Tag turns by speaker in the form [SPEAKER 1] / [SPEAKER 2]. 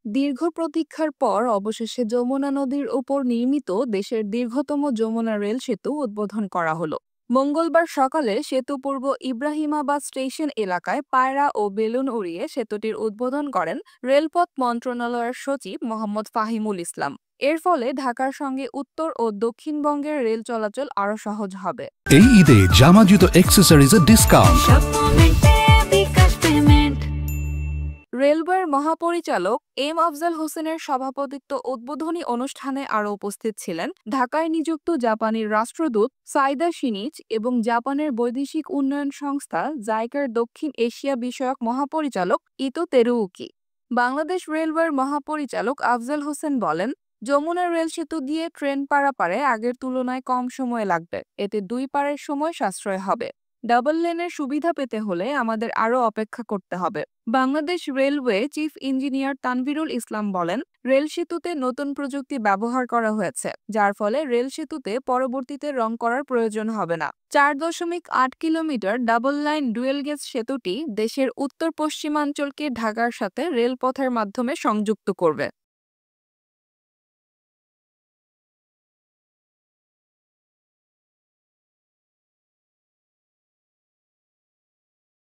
[SPEAKER 1] দীর্ঘ প্রতীক্ষার পর অবশেষে যমুনা নদীর উপর নির্মিত দেশের দীর্ঘতম যমুনা রেল সেতু উদ্বোধন করা হলো। মঙ্গলবার সকালে সেতু পূর্ব ইব্রাহিমাবাদ স্টেশন এলাকায় পায়রা ও বেলুন উড়িয়ে সেতুটির উদ্বোধন করেন রেলপথ মন্ত্রণালয়ের সচিব মোহাম্মদ ফাহিমুল ইসলাম। এর ফলে ঢাকার সঙ্গে উত্তর ও দক্ষিণবঙ্গের রেল চলাচল আরও সহজ হবে।
[SPEAKER 2] এই ঈদে জামা জুতো অ্যাক্সেসরিজের ডিসকাউন্ট।
[SPEAKER 1] রেলওয়ের মহাপরিচালক এম আফজাল হোসেনের সভাপতিত্ব উদ্বোধনী অনুষ্ঠানে আরও উপস্থিত ছিলেন ঢাকায় নিযুক্ত জাপানের রাষ্ট্রদূত সাইদা শিনিচ এবং জাপানের বৈদেশিক উন্নয়ন সংস্থা জাইকার দক্ষিণ এশিয়া বিষয়ক মহাপরিচালক ইতো তেরুউকি। বাংলাদেশ রেলওয়ের মহাপরিচালক আফজাল হোসেন বলেন, যমুনা রেল সেতু দিয়ে ট্রেন পারাপারে আগের তুলনায় কম সময় লাগবে, এতে দুই পারের সময় সাশ্রয় হবে। ডাবল লেনের সুবিধা পেতে হলে আমাদের আরও অপেক্ষা করতে হবে। Bangladesh railway chief engineer Tanvirul Islam বলেন, রেল সেতুতে নতুন প্রযুক্তি ব্যবহার করা হয়েছে, যার ফলে রেল সেতুতে পরবর্তীতে রং করার প্রয়োজন হবে না। 4.8 kilometre double line dual gauge সেতুটি দেশের উত্তর পশ্চিমাঞ্চলকে ঢাকার সাথে রেলপথের মাধ্যমে সংযুক্ত করবে।